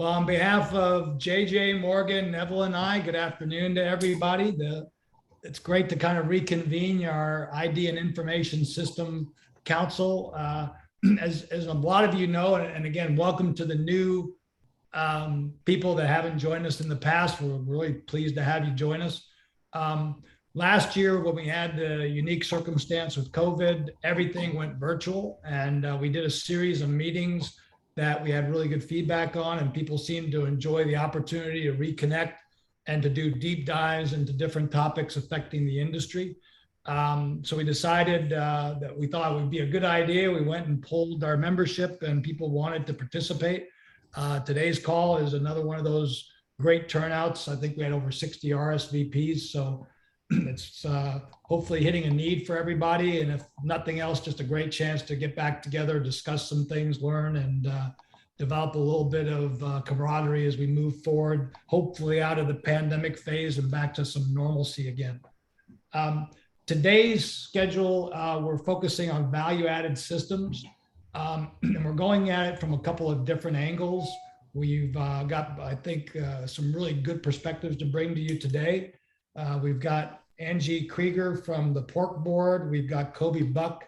Well, on behalf of JJ, Morgan, Neville, and I, good afternoon to everybody. It's great to kind of reconvene our ID and Information System Council. As a lot of you know, and again, welcome to the new people that haven't joined us in the past. We're really pleased to have you join us. Last year, when we had the unique circumstance with COVID, everything went virtual, and we did a series of meetings that we had really good feedback on, and people seemed to enjoy the opportunity to reconnect and to do deep dives into different topics affecting the industry. So we decided that we thought it would be a good idea. We went and polled our membership, and people wanted to participate. Today's call is another one of those great turnouts. I think we had over 60 RSVPs, so it's hopefully hitting a need for everybody. And if nothing else, just a great chance to get back together, discuss some things, learn, and develop a little bit of camaraderie as we move forward, hopefully out of the pandemic phase and back to some normalcy again. Today's schedule, we're focusing on value-added systems, and we're going at it from a couple of different angles. We've got, I think, some really good perspectives to bring to you today. We've got Angie Krieger from the Pork Board. We've got Coby Buck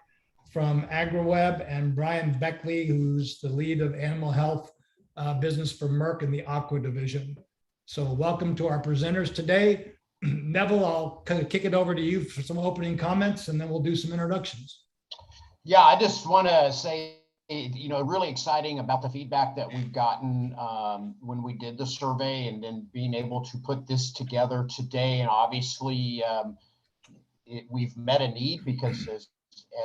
from AgriWebb, and Brian Beckley, who's the lead of animal health business for Merck in the Aqua division. So welcome to our presenters today. Neville, I'll kind of kick it over to you for some opening comments, and then we'll do some introductions. Yeah, I just want to say, really exciting about the feedback that we've gotten when we did the survey, and then being able to put this together today. And obviously, we've met a need because,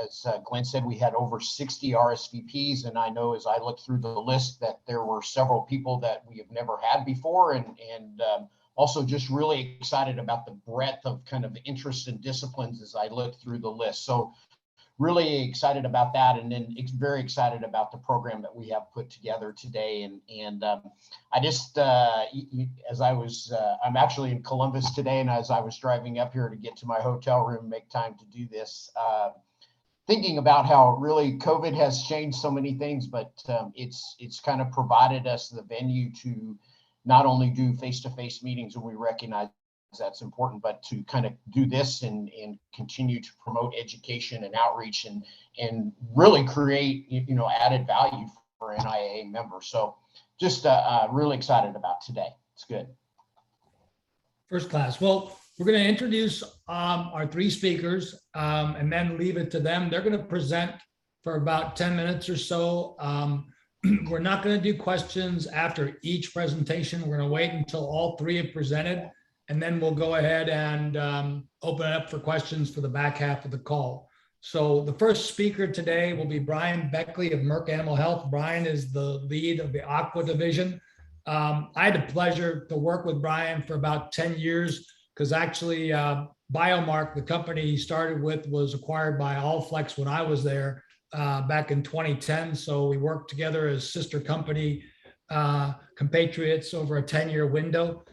as Glenn said, we had over 60 RSVPs, and I know as I looked through the list that there were several people that we have never had before, and also just really excited about the breadth of kind of interests and disciplines as I looked through the list. So really excited about that, and then very excited about the program that we have put together today. And I just, as I was, I'm actually in Columbus today, and as I was driving up here to get to my hotel room, make time to do this, thinking about how really COVID has changed so many things, but it's kind of provided us the venue to not only do face-to-face meetings when we recognize that's important, but to kind of do this and continue to promote education and outreach and really create, added value for NIAA members. So just really excited about today. It's good. First class. Well, we're going to introduce our three speakers and then leave it to them. They're going to present for about 10 minutes or so. We're not going to do questions after each presentation. We're going to wait until all three have presented, and then we'll go ahead and open it up for questions for the back half of the call. So the first speaker today will be Brian Beckley of Merck Animal Health. Brian is the lead of the Aqua division. I had the pleasure to work with Brian for about 10 years because actually Biomark, the company he started with, was acquired by Allflex when I was there back in 2010. So we worked together as sister company compatriots over a 10-year window.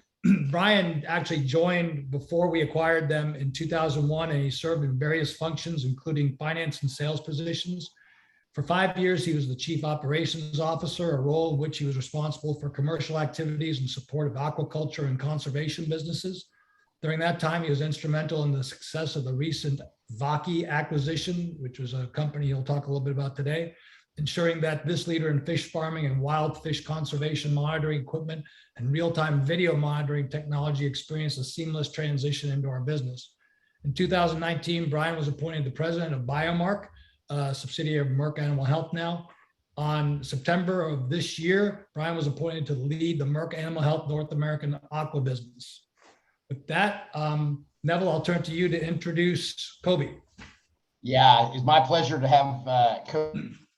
Brian actually joined before we acquired them in 2001, and he served in various functions, including finance and sales positions. For 5 years, he was the chief operations officer, a role in which he was responsible for commercial activities in support of aquaculture and conservation businesses. During that time, he was instrumental in the success of the recent Vaki acquisition, which was a company he'll talk a little bit about today, ensuring that this leader in fish farming and wild fish conservation monitoring equipment and real-time video monitoring technology experienced a seamless transition into our business. In 2019, Brian was appointed the president of Biomark, a subsidiary of Merck Animal Health now. On September of this year, Brian was appointed to lead the Merck Animal Health North American Aqua business. With that, Neville, I'll turn to you to introduce Coby. Yeah, it's my pleasure to have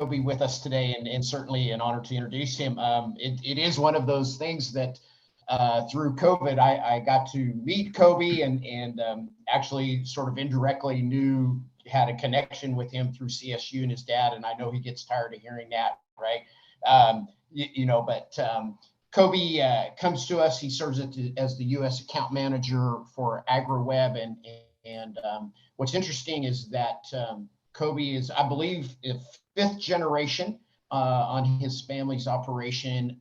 Coby with us today, and certainly an honor to introduce him. It is one of those things that through COVID, I got to meet Coby and actually sort of indirectly had a connection with him through CSU and his dad, and I know he gets tired of hearing that, right? But Coby comes to us. He serves as the U.S. account manager for AgriWebb, and what's interesting is that Coby is, I believe, fifth generation on his family's operation.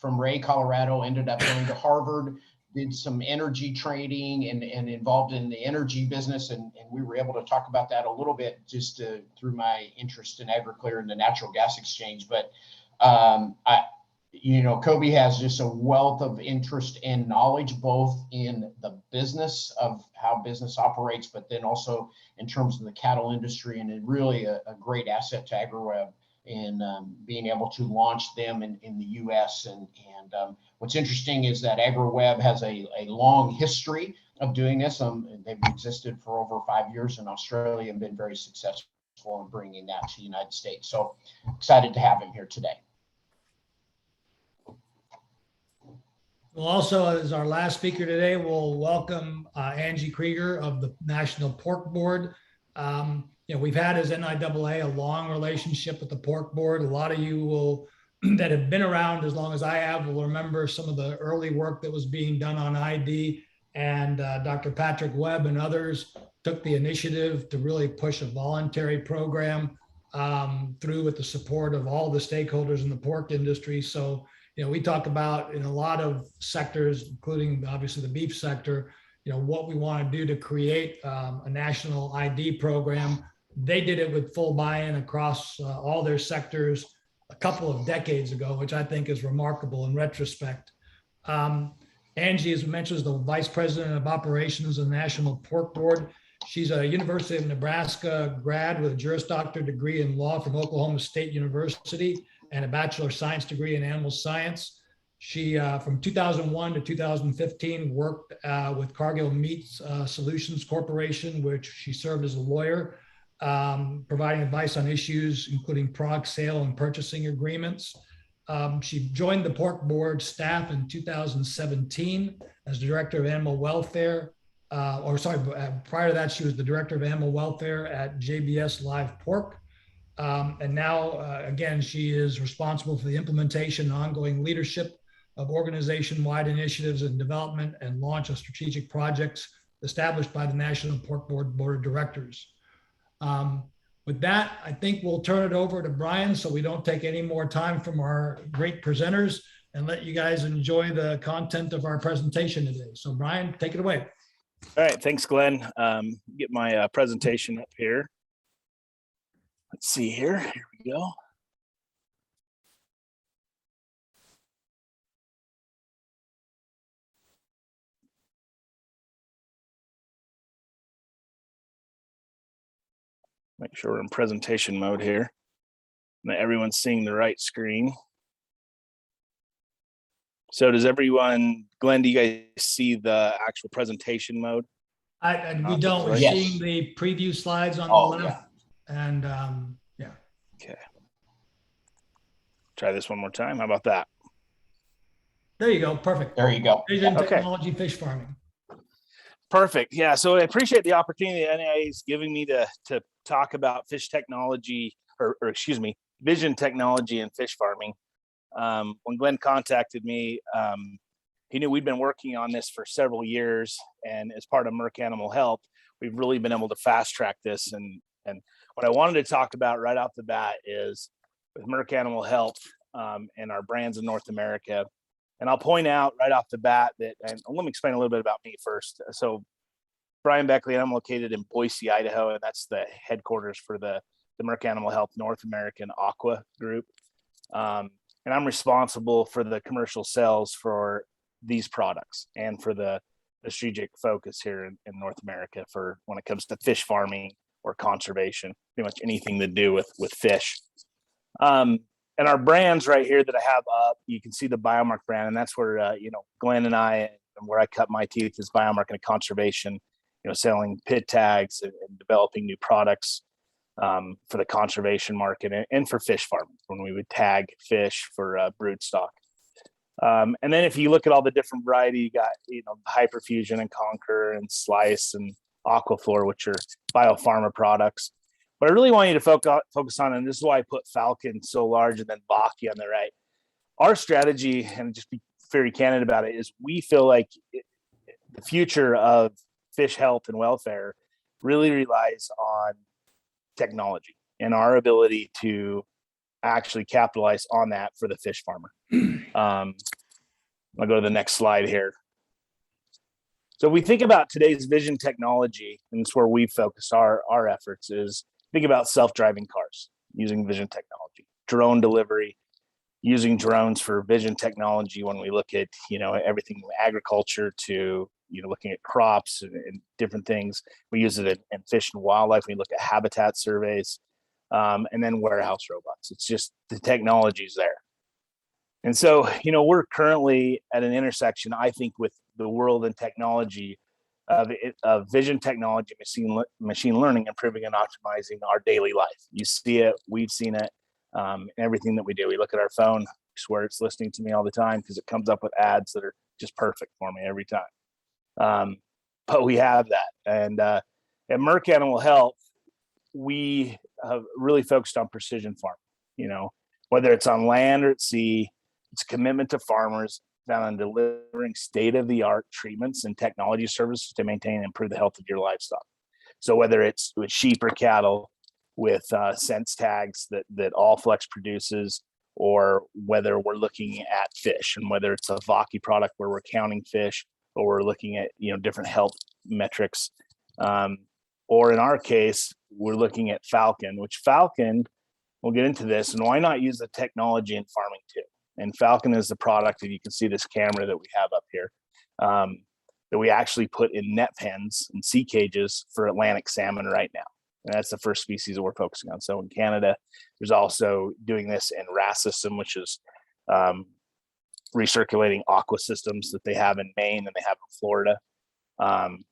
from Ray, Colorado, ended up going to Harvard, did some energy trading and involved in the energy business. And we were able to talk about that a little bit just through my interest in AgriClear and the natural gas exchange. But Coby has just a wealth of interest and knowledge, both in the business of how business operates, but then also in terms of the cattle industry, and really a great asset to AgriWebb in being able to launch them in the U.S. And what's interesting is that AgriWebb has a long history of doing this. They've existed for over 5 years in Australia and been very successful in bringing that to the United States. So excited to have him here today. Well, also, as our last speaker today, we'll welcome Angie Krieger of the National Pork Board. We've had as NIAA a long relationship with the Pork Board. A lot of you that have been around as long as I have will remember some of the early work that was being done on ID, and Dr. Patrick Webb and others took the initiative to really push a voluntary program through with the support of all the stakeholders in the pork industry. So we talk about in a lot of sectors, including obviously the beef sector, what we want to do to create a national ID program. They did it with full buy-in across all their sectors a couple of decades ago, which I think is remarkable in retrospect. Angie, as mentioned, is the Vice President of Operations of the National Pork Board. She's a University of Nebraska grad with a Juris Doctor degree in law from Oklahoma State University and a Bachelor of Science degree in animal science. She, from 2001 to 2015, worked with Cargill Meat Solutions Corporation, which she served as a lawyer, providing advice on issues including product sale and purchasing agreements. She joined the Pork Board staff in 2017 as Director of Animal Welfare. Prior to that, she was the Director of Animal Welfare at JBS Live Pork. And now, again, she is responsible for the implementation and ongoing leadership of organization-wide initiatives and development and launch of strategic projects established by the National Pork Board Board of Directors. With that, I think we'll turn it over to Brian so we don't take any more time from our great presenters and let you guys enjoy the content of our presentation today. So Brian, take it away. All right, thanks, Glenn. Get my presentation up here. Let's see here. Here we go. Make sure we're in presentation mode here. That everyone's seeing the right screen. So does everyone, Glenn, do you guys see the actual presentation mode? We don't. We're Yes. seeing the preview slides on the left. Yeah. And yeah. Okay. Try this one more time. How about that? There you go. Perfect. There you go. Vision Okay. technology fish farming. Perfect. Yeah. So I appreciate the opportunity that NIA is giving me to talk about fish technology, or excuse me, vision technology and fish farming. When Glenn contacted me, he knew we'd been working on this for several years, and as part of Merck Animal Health, we've really been able to fast track this. And what I wanted to talk about right off the bat is with Merck Animal Health and our brands in North America. And I'll point out right off the bat that, and let me explain a little bit about me first. So Brian Beckley, I'm located in Boise, Idaho, and that's the headquarters for the Merck Animal Health North American Aqua group. And I'm responsible for the commercial sales for these products and for the strategic focus here in North America for when it comes to fish farming or conservation, pretty much anything to do with fish. And our brands right here that I have up, you can see the Biomark brand, and that's where, Glenn and I, and where I cut my teeth is Biomark and conservation, selling pit tags and developing new products for the conservation market and for fish farming when we would tag fish for brood stock. And then if you look at all the different variety, you got, Hyperfusion and Conquer and Slice and Aquaflor, which are biopharma products. What I really want you to focus on, and this is why I put Falcon so large and then Baki on the right. Our strategy, and just be very candid about it, is we feel like the future of fish health and welfare really relies on technology and our ability to actually capitalize on that for the fish farmer. I'll go to the next slide here. So we think about today's vision technology, and it's where we focus our efforts, is think about self-driving cars using vision technology, drone delivery, using drones for vision technology when we look at, everything from agriculture to, looking at crops and different things. We use it in fish and wildlife. We look at habitat surveys, and then warehouse robots. It's just the technology's there. And so, we're currently at an intersection, I think, with the world and technology of vision technology, machine learning, improving and optimizing our daily life. You see it, we've seen it, in everything that we do. We look at our phone, I swear it's listening to me all the time because it comes up with ads that are just perfect for me every time. But we have that. And at Merck Animal Health, we have really focused on precision farming, whether it's on land or at sea. It's a commitment to farmers found on delivering state-of-the-art treatments and technology services to maintain and improve the health of your livestock. So whether it's with sheep or cattle, with sense tags that Allflex produces, or whether we're looking at fish, and whether it's a Vaki product where we're counting fish, or we're looking at different health metrics, or in our case, we're looking at Falcon, which Falcon, we'll get into this, and why not use the technology in farming too? And Falcon is the product, and you can see this camera that we have up here, that we actually put in net pens and sea cages for Atlantic salmon right now. And that's the first species that we're focusing on. So in Canada, there's also doing this in RAS system, which is recirculating Aqua systems that they have in Maine and they have in Florida. And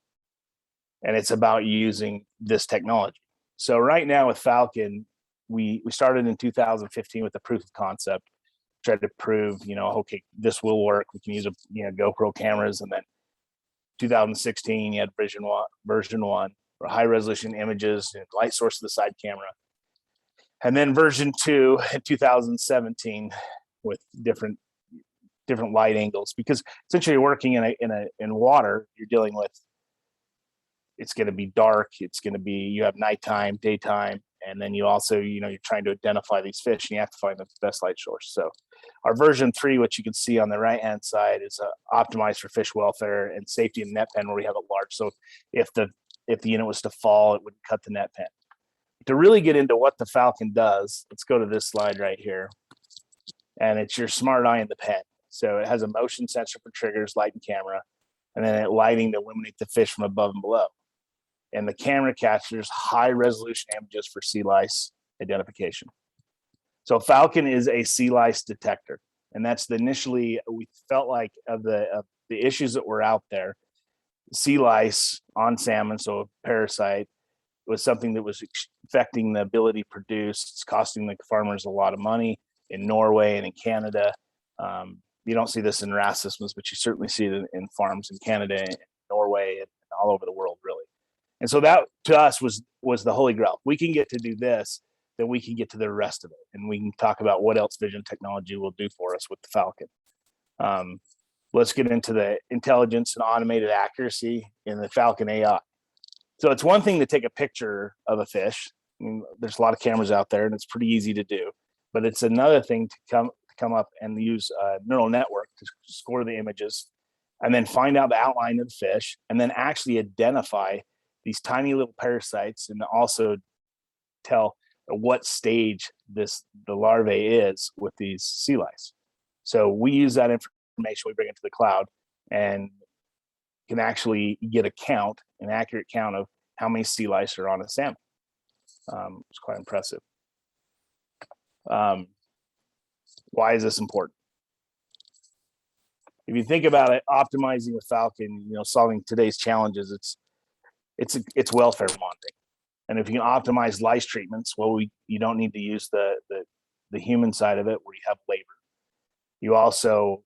it's about using this technology. So right now with Falcon, we started in 2015 with the proof of concept. Tried to prove, okay, this will work. We can use GoPro cameras, and then 2016, you had version one for high resolution images and light source to the side camera, and then version 2 in 2017 with different light angles. Because essentially, you're working in water, you're dealing with. It's going to be dark. It's going to be, you have nighttime, daytime. And then you also, you're trying to identify these fish, and you have to find the best light source. So our version 3, which you can see on the right-hand side, is optimized for fish welfare and safety in net pen where we have it large. So if the unit was to fall, it wouldn't cut the net pen. To really get into what the Falcon does, let's go to this slide right here. And it's your smart eye in the pen. So it has a motion sensor for triggers, light and camera, and then lighting to illuminate the fish from above and below. And the camera captures high resolution images for sea lice identification. So Falcon is a sea lice detector. And that's we felt like of the issues that were out there, sea lice on salmon, so a parasite, was something that was affecting the ability to produce. It's costing the farmers a lot of money in Norway and in Canada. You don't see this in RAS systems, but you certainly see it in farms in Canada and Norway and all over the world, really. And so that to us was the holy grail. We can get to do this, then we can get to the rest of it. And we can talk about what else vision technology will do for us with the Falcon. Let's get into the intelligence and automated accuracy in the Falcon AI. So it's one thing to take a picture of a fish. I mean, there's a lot of cameras out there and it's pretty easy to do, but it's another thing to come up and use a neural network to score the images and then find out the outline of the fish and then actually identify these tiny little parasites and also tell what stage the larvae is with these sea lice. So we use that information, we bring it to the cloud and can actually get an accurate count of how many sea lice are on a salmon. It's quite impressive. Why is this important? If you think about it, optimizing with Falcon, solving today's challenges, it's welfare monitoring. And if you can optimize lice treatments, well, you don't need to use the human side of it where you have labor. You also,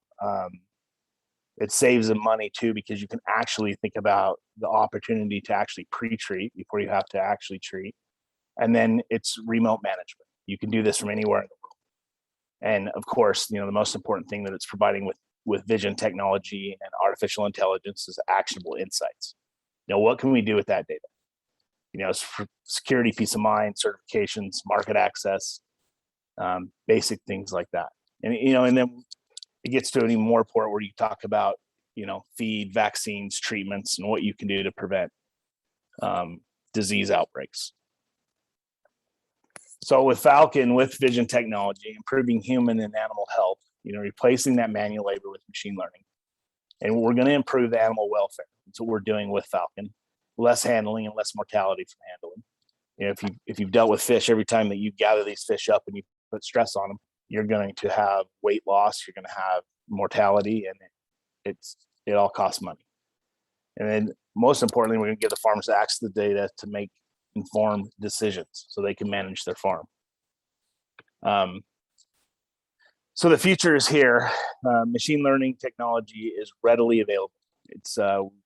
it saves them money too, because you can actually think about the opportunity to actually pre-treat before you have to actually treat. And then it's remote management. You can do this from anywhere in the world. And of course, the most important thing that it's providing with vision technology and artificial intelligence is actionable insights. What can we do with that data? It's for security, peace of mind, certifications, market access. basic things like that. And, you know, and then it gets to an even more part where you talk about, you know, feed, vaccines, treatments, and what you can do to prevent disease outbreaks. So with Falcon, with vision technology, improving human and animal health, you know, replacing that manual labor with machine learning. And we're going to improve the animal welfare. That's what we're doing with Falcon. Less handling and less mortality from handling. You know, if you've dealt with fish, every time that you gather these fish up and you put stress on them, you're going to have weight loss, you're going to have mortality, and it all costs money. And then most importantly, we're going to give the farmers access to the data to make informed decisions so they can manage their farm. So the future is here. Machine learning technology is readily available. It's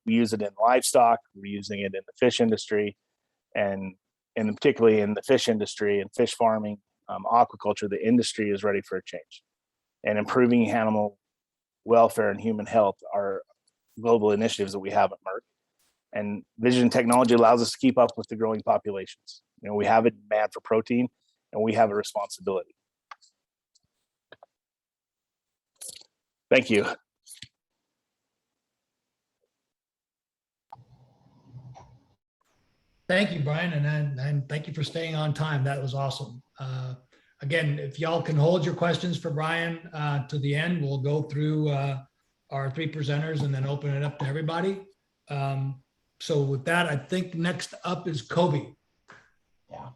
we use it in livestock, we're using it in the fish industry, and particularly in the fish industry and fish farming, aquaculture. The industry is ready for a change, and improving animal welfare and human health are global initiatives that we have at Merck. And vision technology allows us to keep up with the growing populations. You know, we have a demand for protein, and we have a responsibility. Thank you. Thank you, Brian, and thank you for staying on time. That was awesome. Again, if y'all can hold your questions for Brian to the end, we'll go through our three presenters and then open it up to everybody. So with that, I think next up is Coby. Yeah.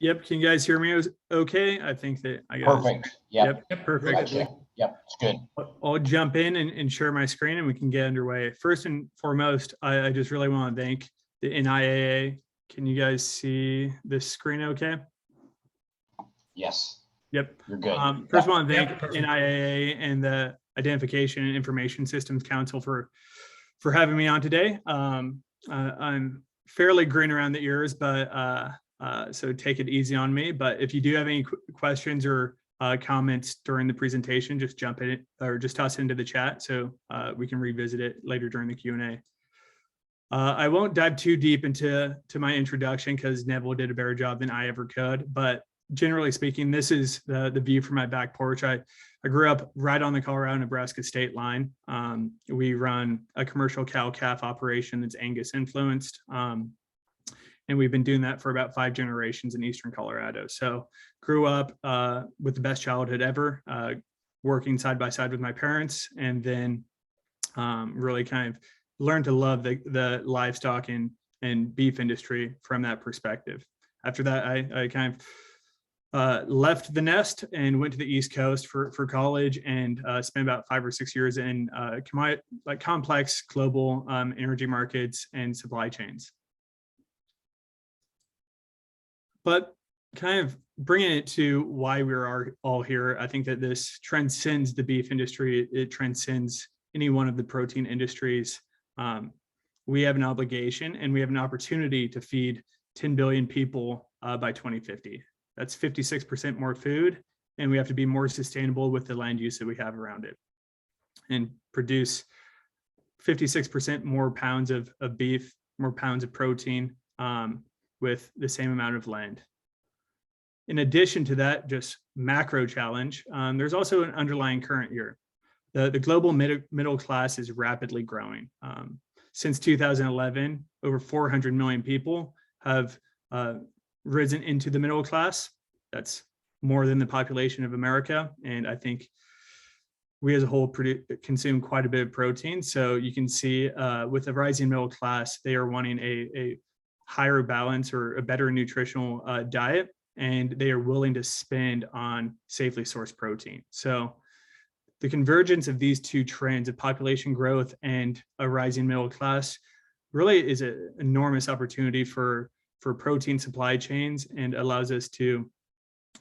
Yep. Can you guys hear me okay? I think that I got Perfect. Yep. perfect. Gotcha. Yep. It's good. I'll jump in and share my screen and we can get underway. First and foremost, I just really want to thank the NIAA. Can you guys see this screen okay? Yes. Yep. You're good. First, I want to thank Yep, perfect. NIAA and the Identification and Information Systems Council for having me on today. I'm fairly green around the ears, but so take it easy on me. But if you do have any questions or comments during the presentation, just jump in it or just toss it into the chat so we can revisit it later during the Q&A. I won't dive too deep into my introduction because Neville did a better job than I ever could. But generally speaking, this is the view from my back porch. I grew up right on the Colorado-Nebraska state line. We run a commercial cow-calf operation that's Angus influenced. And we've been doing that for about 5 generations in Eastern Colorado. So grew up with the best childhood ever, working side by side with my parents, and then really kind of learned to love the livestock and beef industry from that perspective. After that, I kind of left the nest and went to the East Coast for college and spent about 5 or 6 years in complex global energy markets and supply chains. But kind of bringing it to why we're all here, I think that this transcends the beef industry. It transcends any one of the protein industries. We have an obligation and we have an opportunity to feed 10 billion people by 2050. That's 56% more food, and we have to be more sustainable with the land use that we have around it and produce 56% more pounds of beef, more pounds of protein, with the same amount of land. In addition to that, just macro challenge, there's also an underlying current here. The global middle class is rapidly growing. Since 2011, over 400 million people have risen into the middle class. That's more than the population of America. And I think we as a whole consume quite a bit of protein. So you can see with the rising middle class, they are wanting a higher balance or a better nutritional diet, and they are willing to spend on safely sourced protein. So the convergence of these two trends of population growth and a rising middle class really is an enormous opportunity for protein supply chains and allows us to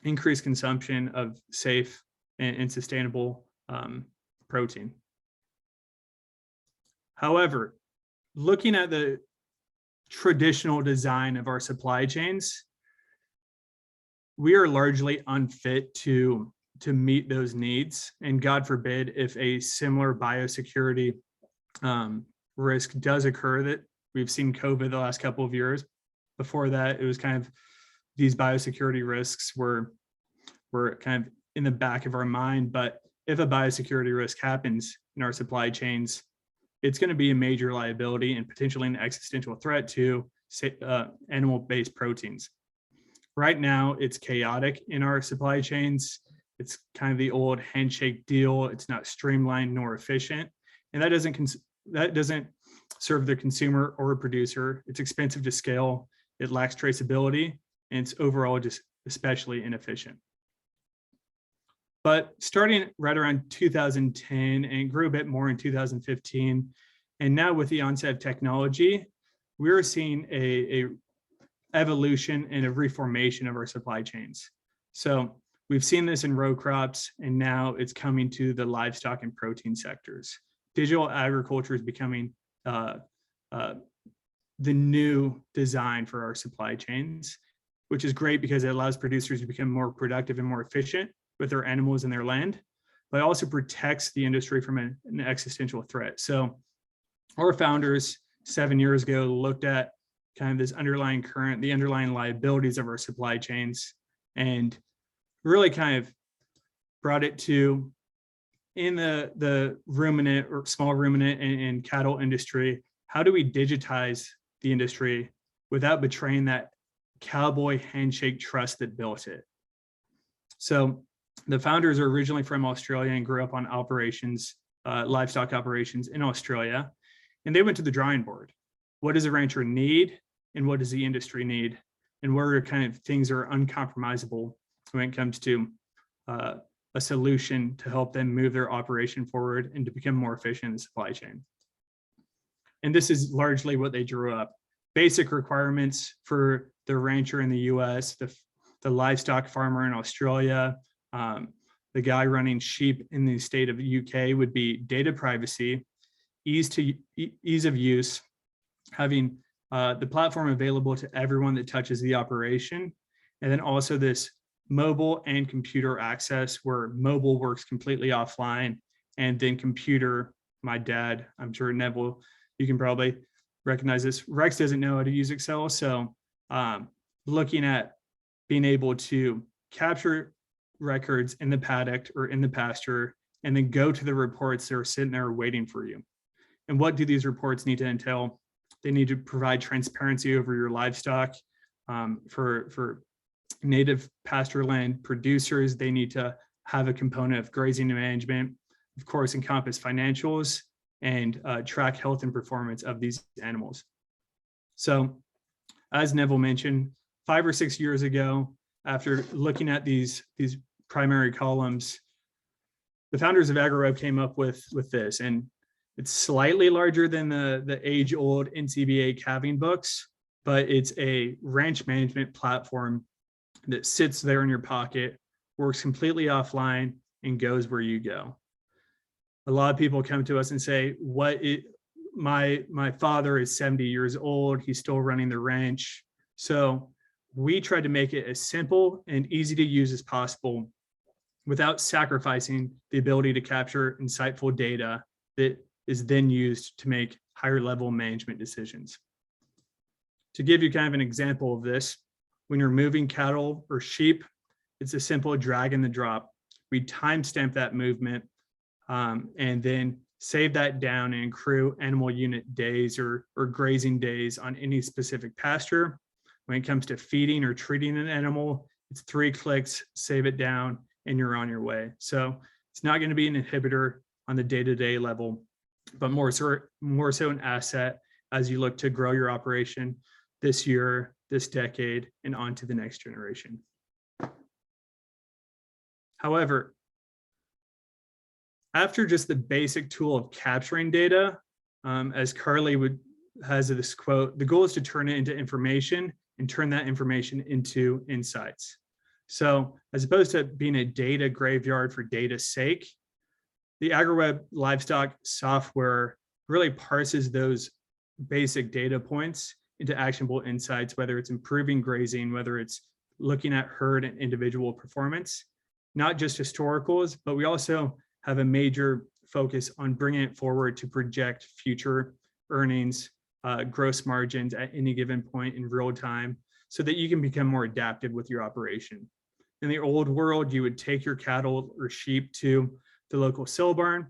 increase consumption of safe and sustainable protein. However, looking at the traditional design of our supply chains, we are largely unfit to meet those needs. And God forbid, if a similar biosecurity risk does occur, that we've seen COVID the last couple of years. Before that, it was kind of these biosecurity risks were kind of in the back of our mind. But if a biosecurity risk happens in our supply chains, it's going to be a major liability and potentially an existential threat to animal-based proteins. Right now, it's chaotic in our supply chains. It's kind of the old handshake deal. It's not streamlined nor efficient, and that doesn't serve the consumer or producer. It's expensive to scale. It lacks traceability, and it's overall just especially inefficient. But starting right around 2010 and grew a bit more in 2015, and now with the onset of technology, we're seeing a evolution and a reformation of our supply chains. So we've seen this in row crops, and now it's coming to the livestock and protein sectors. Digital agriculture is becoming the new design for our supply chains, which is great because it allows producers to become more productive and more efficient with their animals and their land, but also protects the industry from an existential threat. So our founders 7 years ago looked at kind of this underlying current, the underlying liabilities of our supply chains, and really kind of brought it to, in the ruminant or small ruminant and cattle industry, how do we digitize the industry without betraying that cowboy handshake trust that built it? So the founders are originally from Australia and grew up on operations, livestock operations in Australia, and they went to the drawing board. What does a rancher need, and what does the industry need, and what are kind of things that are uncompromisable when it comes to a solution to help them move their operation forward and to become more efficient in the supply chain. And this is largely what they drew up. Basic requirements for the rancher in the US, the livestock farmer in Australia, the guy running sheep in the state of the UK would be data privacy, ease of use, having the platform available to everyone that touches the operation, and then also this mobile and computer access where mobile works completely offline, and then computer, my dad, I'm sure Nevil, you can probably recognize this. Rex doesn't know how to use Excel, so looking at being able to capture records in the paddock or in the pasture, and then go to the reports that are sitting there waiting for you. And what do these reports need to entail? They need to provide transparency over your livestock. For native pasture land producers, they need to have a component of grazing management, of course, encompass financials, and track health and performance of these animals. So as Nevil mentioned, 5 or 6 years ago, after looking at these primary columns, the founders of AgriWebb came up with this, and it's slightly larger than the age-old NCBA calving books, but it's a ranch management platform that sits there in your pocket, works completely offline, and goes where you go. A lot of people come to us and say, my father is 70 years old, he's still running the ranch. So we tried to make it as simple and easy to use as possible without sacrificing the ability to capture insightful data that is then used to make higher level management decisions. To give you kind of an example of this, when you're moving cattle or sheep, it's a simple drag and the drop. We timestamp that movement and then save that down and accrue animal unit days or grazing days on any specific pasture. When it comes to feeding or treating an animal, it's 3 clicks, save it down, and you're on your way. So it's not going to be an inhibitor on the day-to-day level, but more so an asset as you look to grow your operation this year, this decade, and on to the next generation. However, after just the basic tool of capturing data, as Carly has this quote, the goal is to turn it into information and turn that information into insights. So as opposed to being a data graveyard for data's sake, the AgriWebb livestock software really parses those basic data points into actionable insights, whether it's improving grazing, whether it's looking at herd and individual performance, not just historicals, but we also have a major focus on bringing it forward to project future earnings, gross margins at any given point in real time. so that you can become more adaptive with your operation. In the old world, you would take your cattle or sheep to the local sale barn,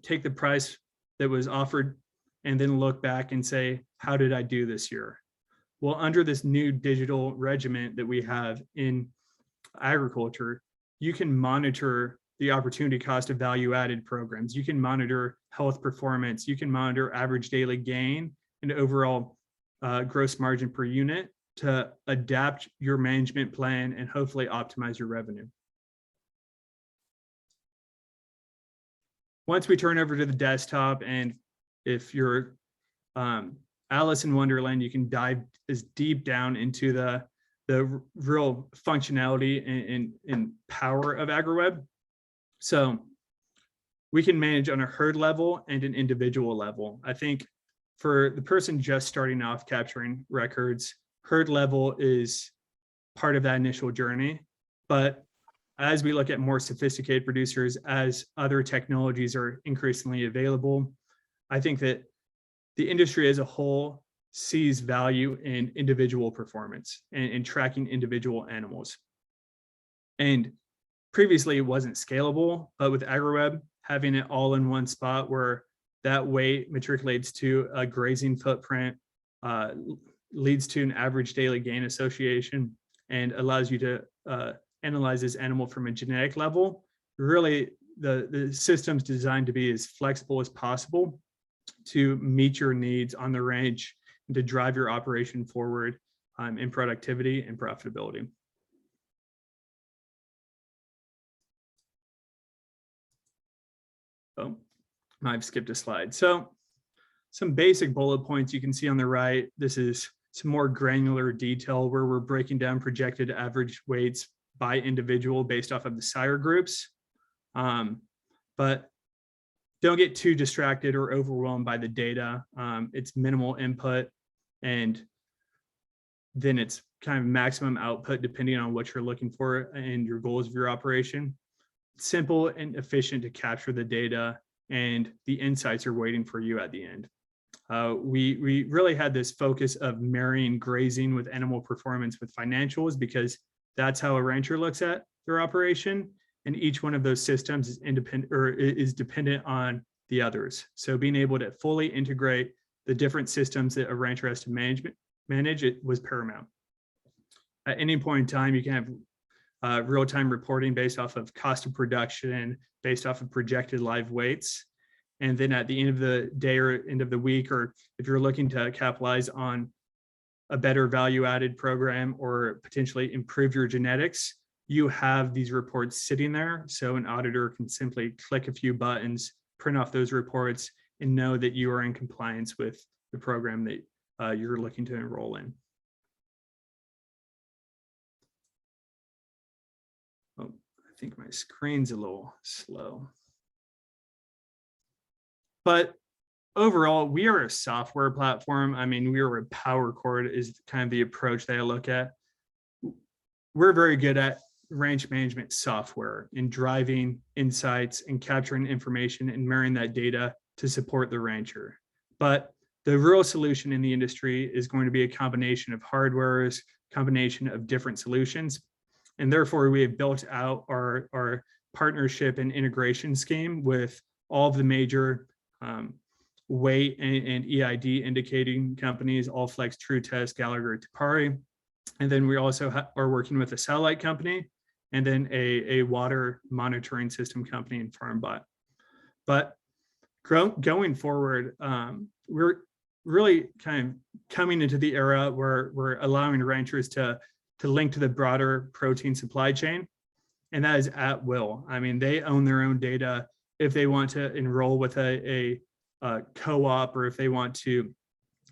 take the price that was offered, and then look back and say, how did I do this year? Well, under this new digital regiment that we have in agriculture, you can monitor the opportunity cost of value-added programs. You can monitor health performance. You can monitor average daily gain and overall gross margin per unit to adapt your management plan and hopefully optimize your revenue. Once we turn over to the desktop, and if you're Alice in Wonderland, you can dive as deep down into the real functionality and power of AgriWebb. So we can manage on a herd level and an individual level. I think for the person just starting off capturing records, herd level is part of that initial journey. But as we look at more sophisticated producers, as other technologies are increasingly available, I think that the industry as a whole sees value in individual performance and tracking individual animals. And previously it wasn't scalable, but with AgriWebb, having it all in one spot where that weight matriculates to a grazing footprint, leads to an average daily gain association, and allows you to analyze this animal from a genetic level. Really, the system's designed to be as flexible as possible to meet your needs on the range and to drive your operation forward in productivity and profitability. Oh, I've skipped a slide. So some basic bullet points you can see on the right. This is some more granular detail where we're breaking down projected average weights by individual based off of the sire groups. But don't get too distracted or overwhelmed by the data. It's minimal input, and then it's kind of maximum output depending on what you're looking for and your goals of your operation. Simple and efficient to capture the data, and the insights are waiting for you at the end. We really had this focus of marrying grazing with animal performance with financials, because that's how a rancher looks at their operation, and each one of those systems is independent or is dependent on the others. So being able to fully integrate the different systems that a rancher has to manage, it was paramount. At any point in time, you can have real-time reporting based off of cost of production, based off of projected live weights. And then at the end of the day or end of the week, or if you're looking to capitalize on a better value-added program or potentially improve your genetics, you have these reports sitting there. So an auditor can simply click a few buttons, print off those reports, and know that you are in compliance with the program that you're looking to enroll in. Oh, I think my screen's a little slow. But overall, we are a software platform. I mean, we are a power cord is kind of the approach that I look at. We're very good at ranch management software and driving insights and capturing information and marrying that data to support the rancher. But the real solution in the industry is going to be a combination of hardwares, combination of different solutions. And therefore, we have built out our partnership and integration scheme with all of the major weight and EID indicating companies, Allflex, TrueTest, Gallagher, Tapari. And then we also are working with a satellite company and then a water monitoring system company in FarmBot. But going forward, we're really kind of coming into the era where we're allowing ranchers to link to the broader protein supply chain, and that is at will. I mean, they own their own data. If they want to enroll with a co-op, or if they want to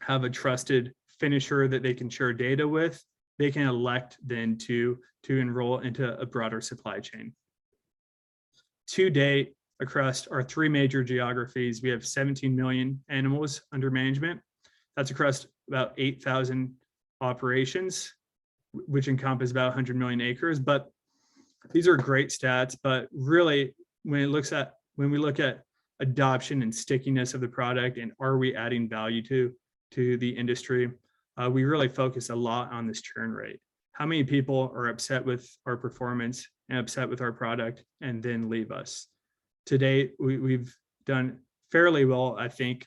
have a trusted finisher that they can share data with, they can elect then to enroll into a broader supply chain. To date, across our 3 major geographies, we have 17 million animals under management. That's across about 8,000 operations, which encompass about 100 million acres. But these are great stats, but really when we look at adoption and stickiness of the product and are we adding value to the industry, we really focus a lot on this churn rate. How many people are upset with our performance and upset with our product and then leave us? To date, we've done fairly well, I think,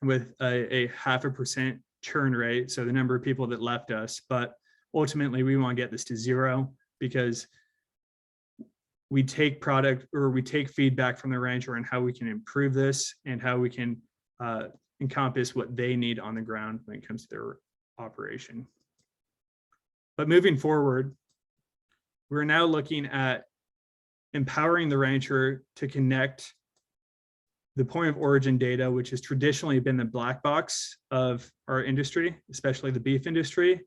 with a 0.5% churn rate. So the number of people that left us, but ultimately we want to get this to 0, because we take feedback from the rancher on how we can improve this and how we can encompass what they need on the ground when it comes to their operation. But moving forward, we're now looking at empowering the rancher to connect the point of origin data, which has traditionally been the black box of our industry, especially the beef industry,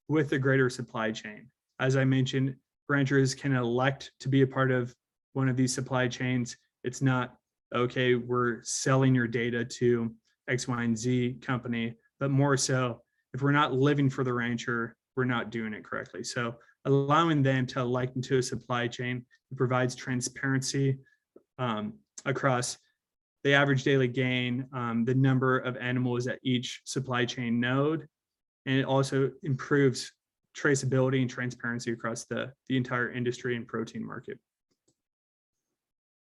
with the greater supply chain. As I mentioned, ranchers can elect to be a part of one of these supply chains. It's not, okay, we're selling your data to X, Y, and Z company, but more so, if we're not living for the rancher, we're not doing it correctly. So allowing them to elect into a supply chain provides transparency across the average daily gain, the number of animals at each supply chain node, and it also improves traceability and transparency across the entire industry and protein market.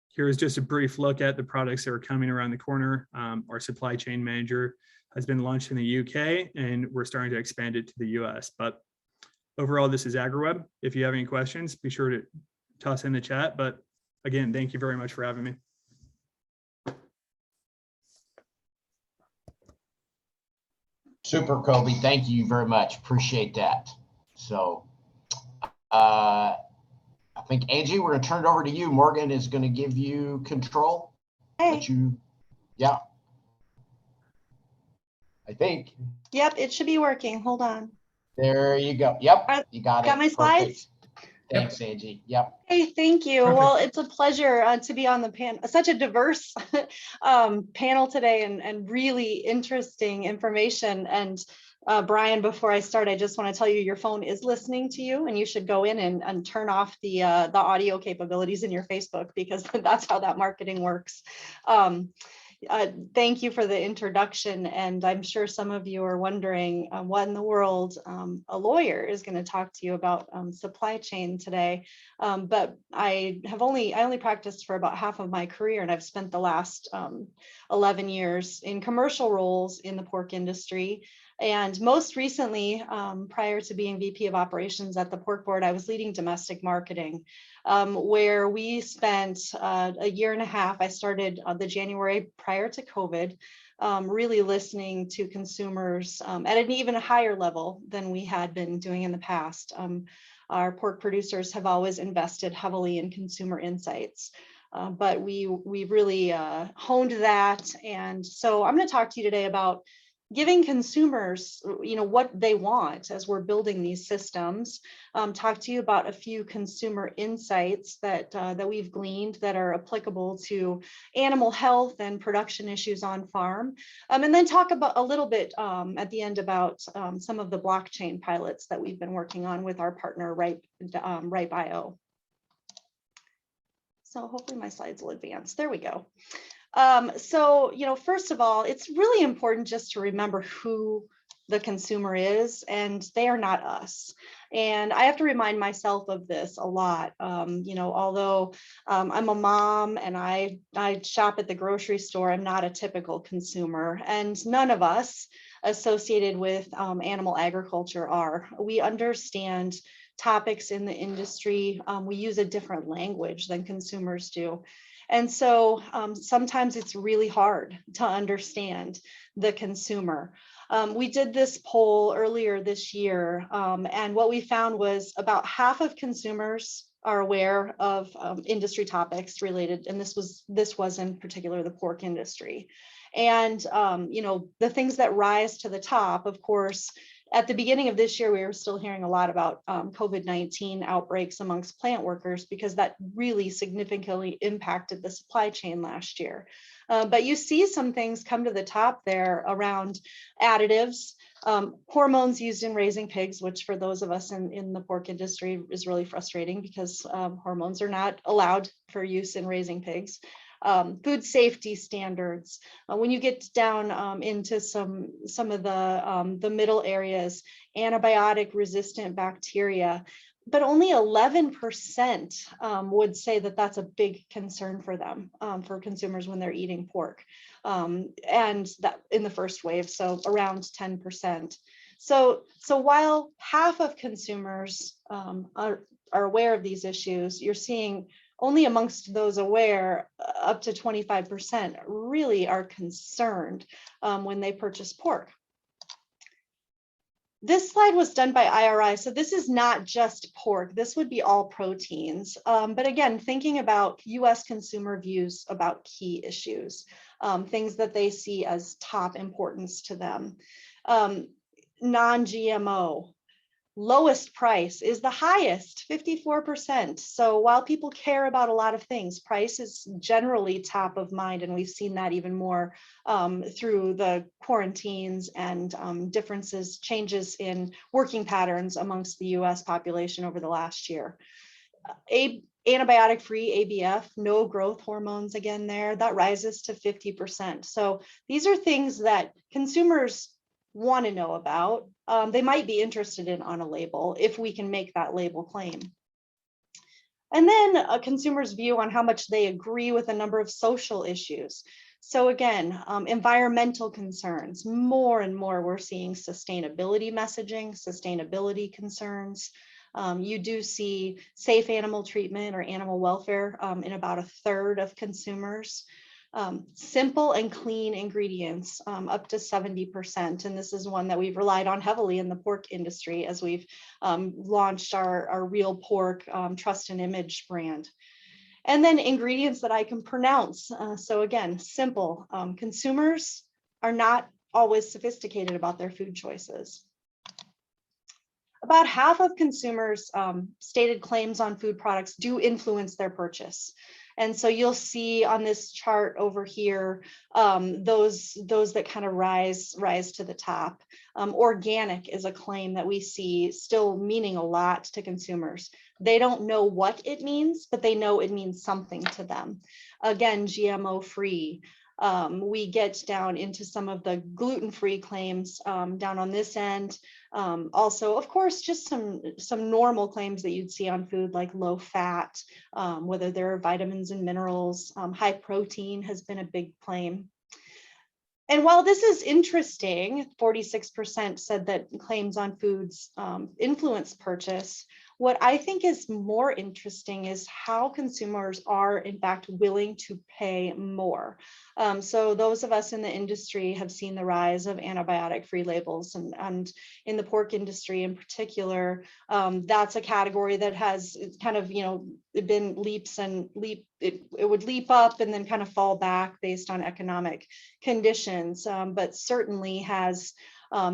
Here is just a brief look at the products that are coming around the corner. Our supply chain manager has been launched in the UK, and we're starting to expand it to the US. But overall, this is AgriWebb. If you have any questions, be sure to toss in the chat. But again, thank you very much for having me. Super, Coby. Thank you very much. Appreciate that. So I think, Angie, we're going to turn it over to you. Morgan is going to give you control. Hey. Yeah. I think. Yep, it should be working. Hold on. There you go. Yep, you got it. Got my slides? Thanks, Angie. Yep. Hey, thank you. Perfect. Well, it's a pleasure to be on the panel, such a diverse panel today, and really interesting information. And Brian, before I start, I just want to tell you your phone is listening to you, and you should go in and turn off the audio capabilities in your Facebook, because that's how that marketing works. Thank you for the introduction, and I'm sure some of you are wondering what in the world a lawyer is going to talk to you about supply chain today. But I only practiced for about half of my career, and I've spent the last 11 years in commercial roles in the pork industry. And most recently, prior to being VP of operations at the Pork Board, I was leading domestic marketing, where we spent a year and a half. I started the January prior to COVID, really listening to consumers at an even higher level than we had been doing in the past. Our pork producers have always invested heavily in consumer insights. But we really honed that. And so I'm going to talk to you today about giving consumers, what they want as we're building these systems. Talk to you about a few consumer insights that we've gleaned that are applicable to animal health and production issues on farm, and then talk about a little bit at the end about some of the blockchain pilots that we've been working on with our partner, Bio. So hopefully my slides will advance. There we go. So, first of all, it's really important just to remember who the consumer is, and they are not us. And I have to remind myself of this a lot. Although I'm a mom and I shop at the grocery store, I'm not a typical consumer, and none of us associated with animal agriculture are. We understand topics in the industry. We use a different language than consumers do. And so sometimes it's really hard to understand the consumer. We did this poll earlier this year, and what we found was about half of consumers are aware of industry topics related, and this was in particular the pork industry. And the things that rise to the top, of course, at the beginning of this year, we were still hearing a lot about COVID-19 outbreaks amongst plant workers, because that really significantly impacted the supply chain last year. But you see some things come to the top there around additives, Hormones used in raising pigs, which for those of us in the pork industry is really frustrating because hormones are not allowed for use in raising pigs. Food safety standards. When you get down into some of the middle areas, antibiotic resistant bacteria, but only 11% would say that that's a big concern for them, for consumers when they're eating pork, and that in the first wave, so around 10%. So while half of consumers are aware of these issues, you're seeing only amongst those aware, up to 25% really are concerned when they purchase pork. This slide was done by IRI, so this is not just pork. This would be all proteins. But again, thinking about US consumer views about key issues, things that they see as top importance to them. Non-GMO, lowest price is the highest, 54%. So while people care about a lot of things, price is generally top of mind. And we've seen that even more through the quarantines and changes in working patterns amongst the US population over the last year. Antibiotic-free ABF, no growth hormones again there, that rises to 50%. So these are things that consumers want to know about. They might be interested in on a label if we can make that label claim. And then a consumer's view on how much they agree with a number of social issues. So again, environmental concerns, more and more we're seeing sustainability messaging, sustainability concerns. You do see safe animal treatment or animal welfare in about 1/3 of consumers. Simple and clean ingredients, up to 70%. And this is one that we've relied on heavily in the pork industry as we've launched our Real Pork Trust and Image brand. And then ingredients that I can pronounce. So again, simple. Consumers are not always sophisticated about their food choices. About half of consumers' stated claims on food products do influence their purchase. And so you'll see on this chart over here, those that kind of rise to the top. Organic is a claim that we see still meaning a lot to consumers. They don't know what it means, but they know it means something to them. Again, GMO-free. We get down into some of the gluten-free claims down on this end. Also, of course, just some normal claims that you'd see on food like low fat, whether there are vitamins and minerals. High protein has been a big claim. And while this is interesting, 46% said that claims on foods influence purchase. What I think is more interesting is how consumers are in fact willing to pay more. So those of us in the industry have seen the rise of antibiotic-free labels, and in the pork industry in particular, that's a category that has kind of, been it would leap up and then kind of fall back based on economic conditions, but certainly has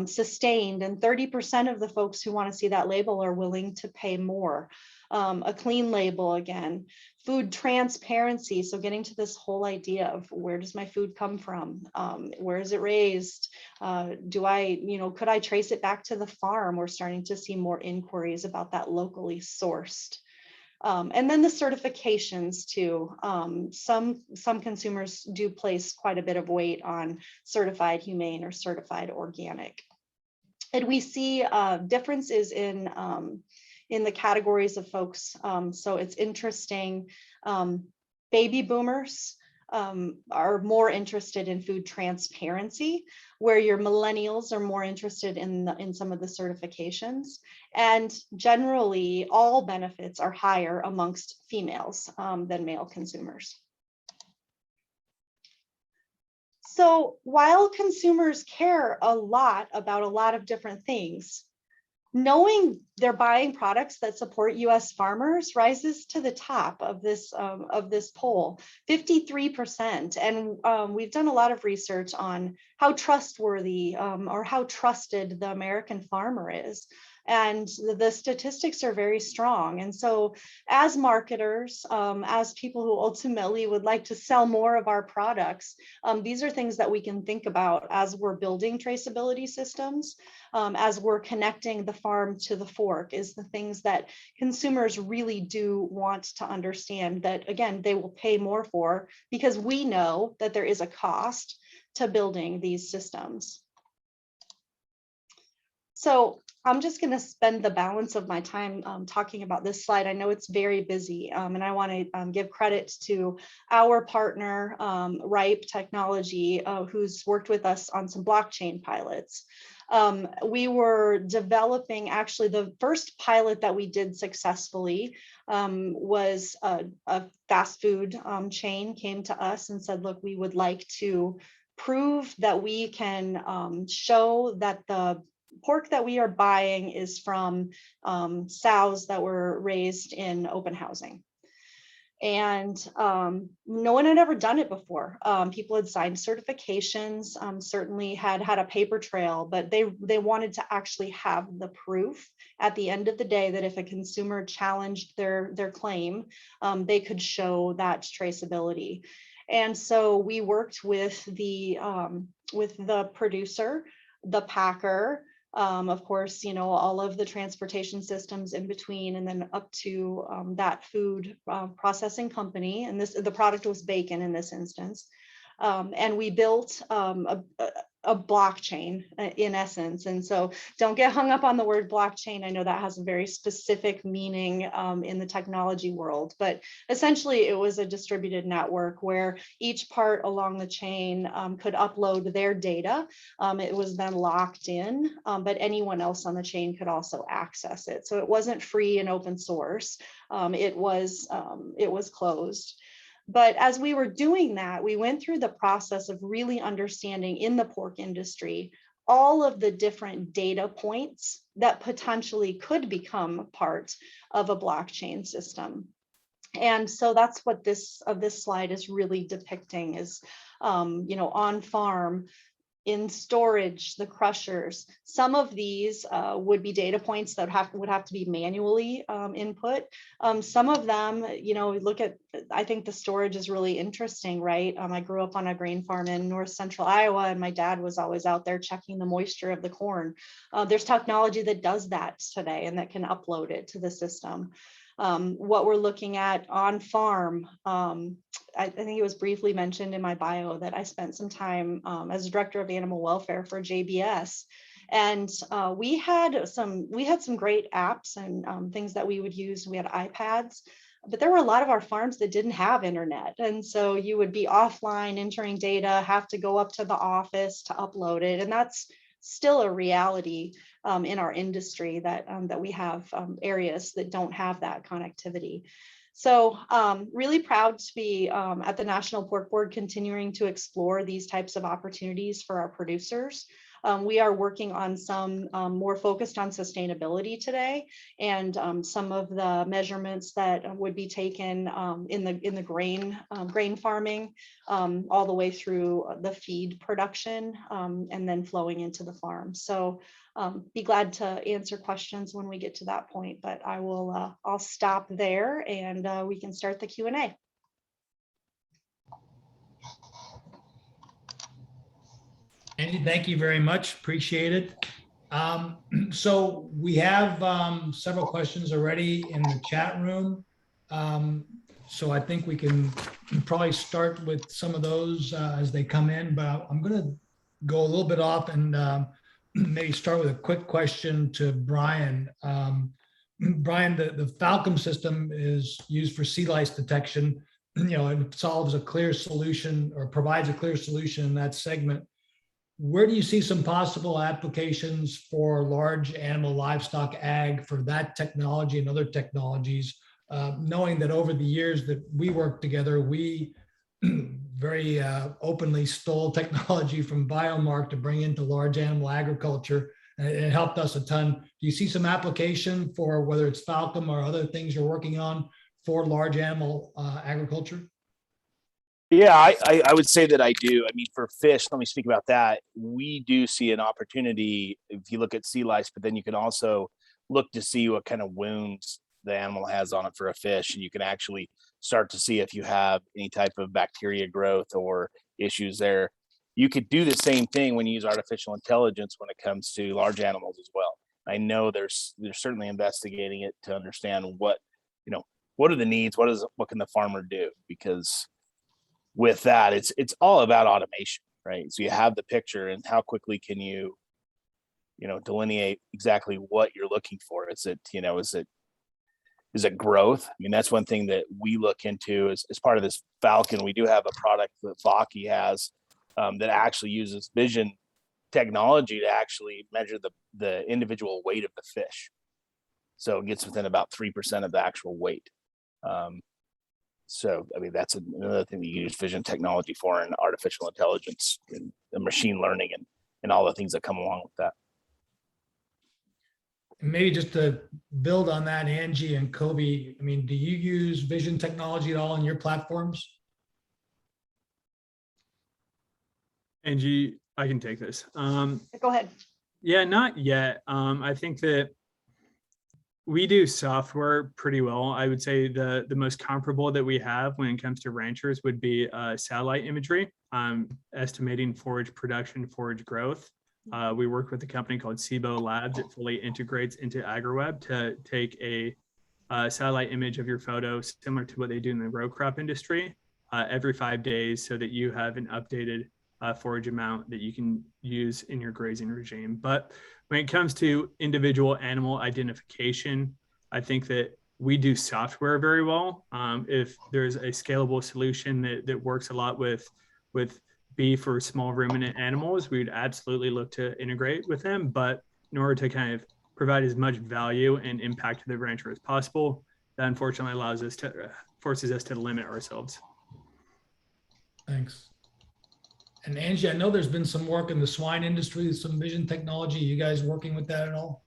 sustained, and 30% of the folks who want to see that label are willing to pay more. A clean label again, food transparency. So getting to this whole idea of where does my food come from? Where is it raised? Could I trace it back to the farm? We're starting to see more inquiries about that locally sourced. And then the certifications too. Some consumers do place quite a bit of weight on certified humane or certified organic. And we see differences in the categories of folks. So it's interesting. Baby boomers are more interested in food transparency, where your millennials are more interested in some of the certifications. And generally, all benefits are higher amongst females than male consumers. So while consumers care a lot about a lot of different things, knowing they're buying products that support US farmers rises to the top of this poll, 53%. And we've done a lot of research on how trustworthy or how trusted the American farmer is. And the statistics are very strong. And so as marketers, as people who ultimately would like to sell more of our products, these are things that we can think about as we're building traceability systems, as we're connecting the farm to the fork, is the things that consumers really do want to understand, that again, they will pay more for, because we know that there is a cost to building these systems. So I'm just going to spend the balance of my time talking about this slide. I know it's very busy, and I want to give credit to our partner, Ripe Technology, who's worked with us on some blockchain pilots. We were developing, actually, the first pilot that we did successfully was a fast food chain came to us and said, look, we would like to prove that we can show that the pork that we are buying is from sows that were raised in open housing. And no one had ever done it before. People had signed certifications, certainly had a paper trail, but they wanted to actually have the proof at the end of the day that if a consumer challenged their claim, they could show that traceability. And so we worked with the producer, the packer, of course, you know, all of the transportation systems in between, and then up to that food processing company. And the product was bacon in this instance. And we built a blockchain in essence. And so don't get hung up on the word blockchain. I know that has a very specific meaning in the technology world, but essentially it was a distributed network where each part along the chain could upload their data. It was then locked in, but anyone else on the chain could also access it. So it wasn't free and open source. It was closed. But as we were doing that, we went through the process of really understanding in the pork industry all of the different data points that potentially could become part of a blockchain system. And so that's what this slide is really depicting, is you know, on farm, in storage, the crushers. Some of these would be data points that would have to be manually input. Some of them, you know, I think the storage is really interesting, right? I grew up on a grain farm in north central Iowa, and my dad was always out there checking the moisture of the corn. There's technology that does that today and that can upload it to the system. What we're looking at on farm, I think it was briefly mentioned in my bio that I spent some time as director of animal welfare for JBS, and we had some great apps and things that we would use. We had iPads, but there were a lot of our farms that didn't have internet, and so you would be offline entering data, have to go up to the office to upload it, and that's still a reality in our industry, that we have areas that don't have that connectivity. So really proud to be at the National Pork Board, continuing to explore these types of opportunities for our producers. We are working on some more focused on sustainability today, and some of the measurements that would be taken in the grain farming, all the way through the feed production, and then flowing into the farm. So be glad to answer questions when we get to that point, but I'll stop there, and we can start the Q&A. Angie, thank you very much. Appreciate it. So we have several questions already in the chat room. So I think we can probably start with some of those as they come in, but I'm going to go a little bit off and maybe start with a quick question to Brian. Brian, the Falcon system is used for sea lice detection. You know, it solves a clear solution, or provides a clear solution in that segment. Where do you see some possible applications for large animal livestock ag for that technology and other technologies, knowing that over the years that we worked together, we very openly stole technology from Biomark to bring into large animal agriculture, and it helped us a ton. Do you see some application for whether it's Falcon or other things you're working on for large animal agriculture? Yeah, I would say that I do. I mean, for fish, let me speak about that. We do see an opportunity if you look at sea lice, but then you can also look to see what kind of wounds the animal has on it for a fish, and you can actually start to see if you have any type of bacteria growth or issues there. You could do the same thing when you use artificial intelligence when it comes to large animals as well. I know they're certainly investigating it to understand what are the needs, what can the farmer do, because with that it's all about automation, right? So you have the picture, and how quickly can you delineate exactly what you're looking for. Is it growth? I mean, that's one thing that we look into as part of this Falcon. We do have a product that Vaki has that actually uses vision technology to actually measure the individual weight of the fish. So it gets within about 3% of the actual weight. So, I mean, that's another thing that you use vision technology for, and artificial intelligence and machine learning and all the things that come along with that. And maybe just to build on that, Angie and Coby, I mean, do you use vision technology at all in your platforms? Angie, I can take this. Go ahead. Yeah, not yet. I think that we do software pretty well. I would say the most comparable that we have when it comes to ranchers would be satellite imagery, estimating forage production, forage growth. We work with a company called SIBO Labs. It fully integrates into AgriWebb to take a satellite image of your photo, similar to what they do in the row crop industry, every 5 days, so that you have an updated forage amount that you can use in your grazing regime. But when it comes to individual animal identification, I think that we do software very well. If there's a scalable solution that works a lot with beef or small ruminant animals, we would absolutely look to integrate with them. But in order to kind of provide as much value and impact to the rancher as possible, that unfortunately forces us to limit ourselves. Thanks. And Angie, I know there's been some work in the swine industry, some vision technology. You guys working with that at all?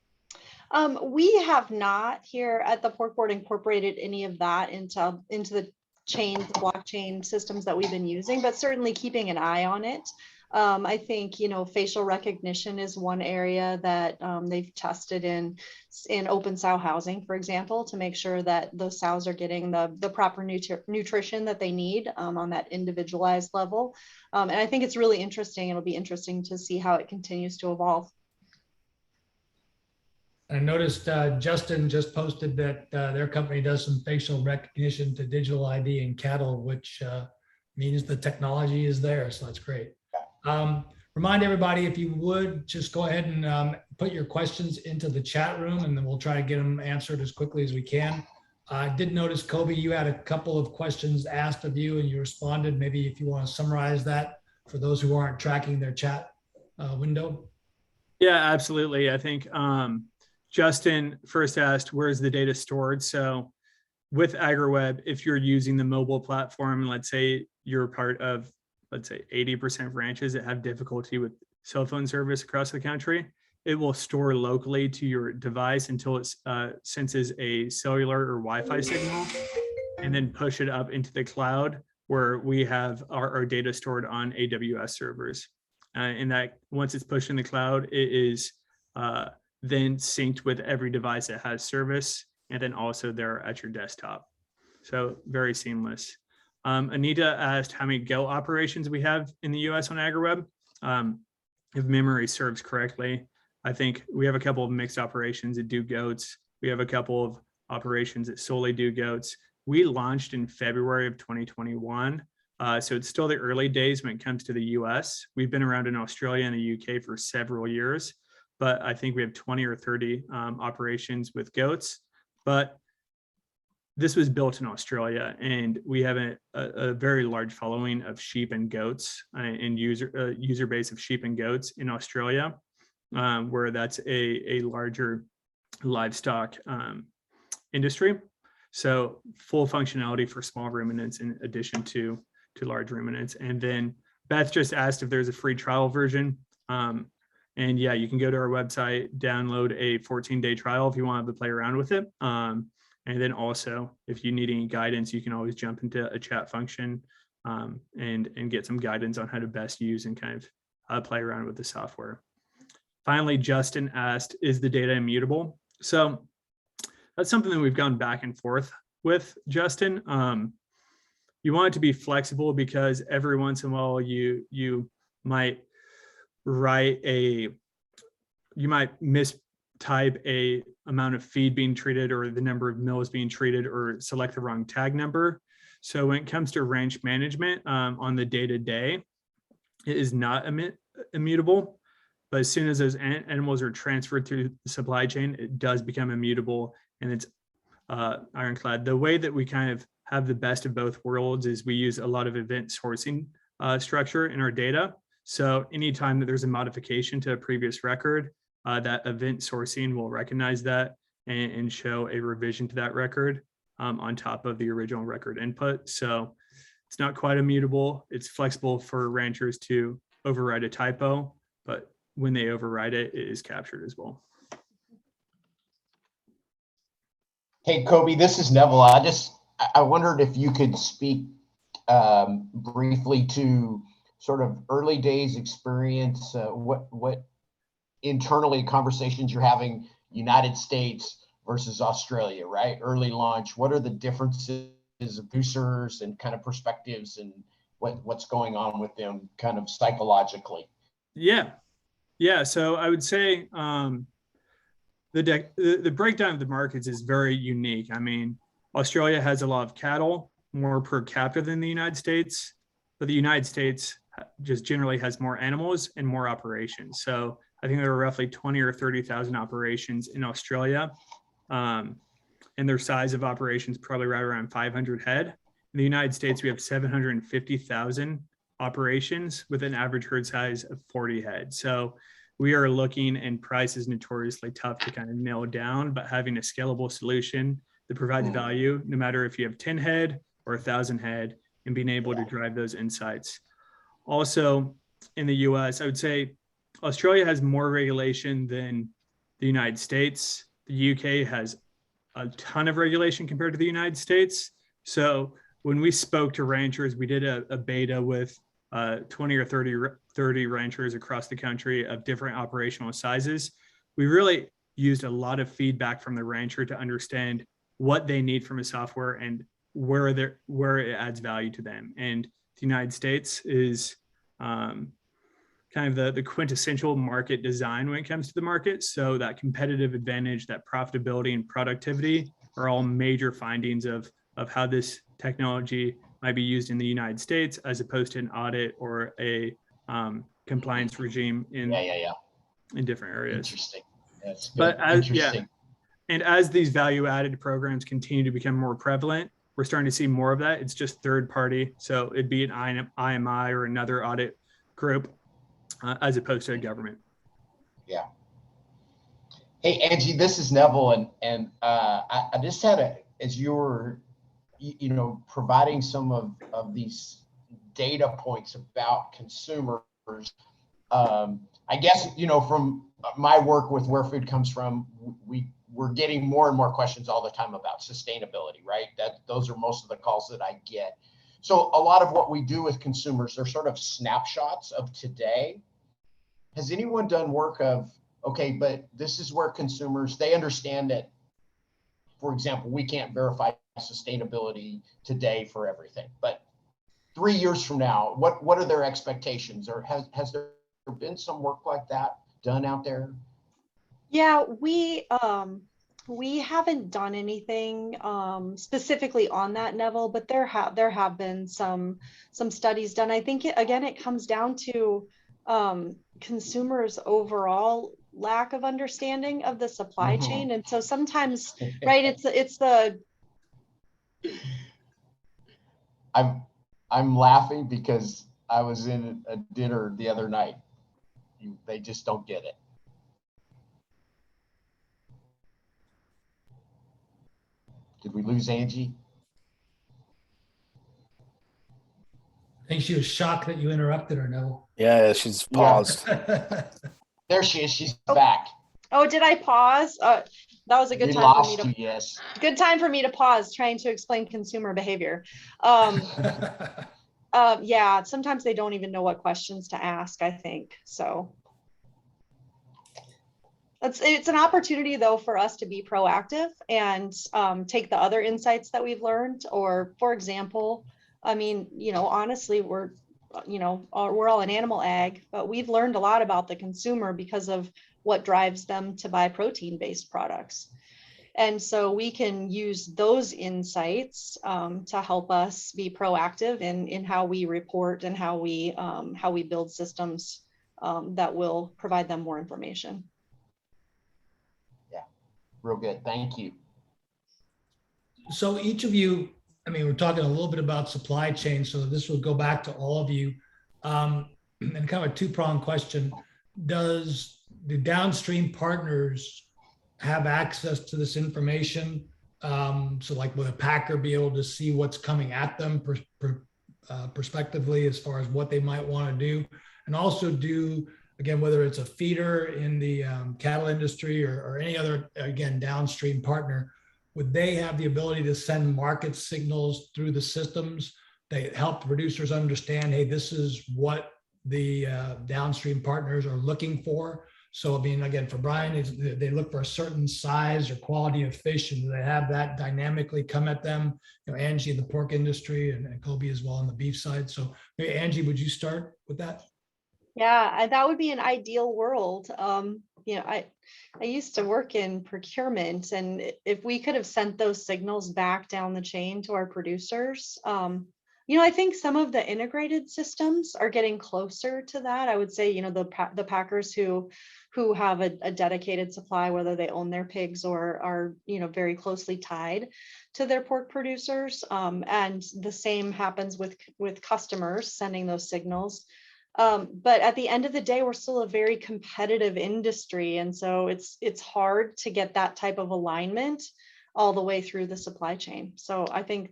We have not here at the Pork Board incorporated any of that into the blockchain systems that we've been using, but certainly keeping an eye on it. I think, facial recognition is one area that they've tested in open sow housing, for example, to make sure that those sows are getting the proper nutrition that they need on that individualized level. And I think it's really interesting. It'll be interesting to see how it continues to evolve. I noticed Justin just posted that their company does some facial recognition to digital ID in cattle, which means the technology is there. So that's great. Remind everybody, if you would, just go ahead and put your questions into the chat room, and then we'll try to get them answered as quickly as we can. I did notice, Coby, you had a couple of questions asked of you and you responded. Maybe if you want to summarize that for those who aren't tracking their chat window. Yeah, absolutely. I think Justin first asked, where's the data stored? So with AgriWebb, if you're using the mobile platform, and let's say you're part of, let's say 80% of ranches that have difficulty with cell phone service across the country, it will store locally to your device until it senses a cellular or Wi-Fi signal, and then push it up into the cloud where we have our data stored on AWS servers. And that once it's pushed in the cloud, it is then synced with every device that has service, and then also there at your desktop. So very seamless. Anita asked how many goat operations we have in the US on AgriWebb. If memory serves correctly, I think we have a couple of mixed operations that do goats. We have a couple of operations that solely do goats. We launched in February of 2021. So it's still the early days when it comes to the US. We've been around in Australia and the UK for several years, but I think we have 20 or 30 operations with goats. But this was built in Australia, and we have a very large following of sheep and goats and user base of sheep and goats in Australia, where that's a larger livestock industry. So full functionality for small ruminants in addition to large ruminants. And then Beth just asked if there's a free trial version. And yeah, you can go to our website, download a 14-day trial if you want to play around with it. And then also, if you need any guidance, you can always jump into a chat function and get some guidance on how to best use and kind of play around with the software. Finally, Justin asked, is the data immutable? So that's something that we've gone back and forth with, Justin. You want it to be flexible because every once in a while you might mistype a amount of feed being treated or the number of mills being treated or select the wrong tag number. So when it comes to ranch management on the day-to-day, it is not immutable. But as soon as those animals are transferred through the supply chain, it does become immutable, and it's ironclad. The way that we kind of have the best of both worlds is we use a lot of event sourcing structure in our data. So anytime that there's a modification to a previous record, that event sourcing will recognize that and show a revision to that record on top of the original record input. So it's not quite immutable. It's flexible for ranchers to override a typo, but when they override it, it is captured as well. Hey, Coby, this is Nevil. I wondered if you could speak briefly to sort of early days experience, what internally conversations you're having, United States versus Australia, right? Early launch. What are the differences of producers and kind of perspectives, and what's going on with them kind of psychologically? Yeah. So I would say the breakdown of the markets is very unique. I mean, Australia has a lot of cattle, more per capita than the United States, but the United States just generally has more animals and more operations. So I think there are roughly 20 or 30,000 operations in Australia, and their size of operations probably right around 500 head. In the United States, we have 750,000 operations with an average herd size of 40 head. So we are looking, and price is notoriously tough to kind of nail down, but having a scalable solution that provides value, no matter if you have 10 head or 1,000 head, and being able to drive those insights. Also in the US, I would say Australia has more regulation than the United States. The UK has a ton of regulation compared to the United States. So when we spoke to ranchers, we did a beta with 20 or 30 ranchers across the country of different operational sizes. We really used a lot of feedback from the rancher to understand what they need from a software and where it adds value to them. And the United States is kind of the quintessential market design when it comes to the market. So that competitive advantage, that profitability and productivity are all major findings of how this technology might be used in the United States as opposed to an audit or a compliance regime in different areas. Interesting. That's good. But Interesting. And as these value-added programs continue to become more prevalent, we're starting to see more of that. It's just third party. So it'd be an IMI or another audit group as opposed to a government. Yeah. Hey, Angie, this is Nevil. And I just had as you were, providing some of these data points about consumers, I guess, from my work with Where Food Comes From, we're getting more and more questions all the time about sustainability, right? Those are most of the calls that I get. So a lot of what we do with consumers are sort of snapshots of today. Has anyone done work of, okay, but this is where consumers, they understand that, for example, we can't verify sustainability today for everything, but 3 years from now, what are their expectations? Or has there been some work like that done out there? Yeah, we haven't done anything specifically on that, Nevil, but there have been some studies done. I think it comes down to consumers' overall lack of understanding of the supply chain, and so sometimes, right? It's the. I'm laughing because I was in a dinner the other night. They just don't get it. Did we lose Angie? I think she was shocked that you interrupted her, Nevil. Yeah, she's paused. There she is. She's back. Oh, did I pause? That was a good We time for me lost you, yes. Good time for me to pause trying to explain consumer behavior. Yeah, sometimes they don't even know what questions to ask, I think. So It's an opportunity though for us to be proactive and take the other insights that we've learned. Or for example, I mean, honestly, we're all in animal ag, but we've learned a lot about the consumer because of what drives them to buy protein-based products. And so we can use those insights to help us be proactive in how we report and how we build systems that will provide them more information. Yeah, real good. Thank you. So each of you, I mean, we're talking a little bit about supply chain, so this will go back to all of you. And kind of a two-pronged question. Does the downstream partners have access to this information? So like, will a packer be able to see what's coming at them prospectively as far as what they might want to do? And also again, whether it's a feeder in the cattle industry or any other, again, downstream partner, would they have the ability to send market signals through the systems that help the producers understand, hey, this is what the downstream partners are looking for? So, I mean, again, for Brian, they look for a certain size or quality of fish, and they have that dynamically come at them. Angie in the pork industry and Coby as well on the beef side. So maybe Angie, would you start with that? Yeah, that would be an ideal world. I used to work in procurement, and if we could have sent those signals back down the chain to our producers, I think some of the integrated systems are getting closer to that. I would say, the packers who have a dedicated supply, whether they own their pigs or are, very closely tied to their pork producers. And the same happens with customers sending those signals. But at the end of the day, we're still a very competitive industry. And so it's hard to get that type of alignment all the way through the supply chain. So I think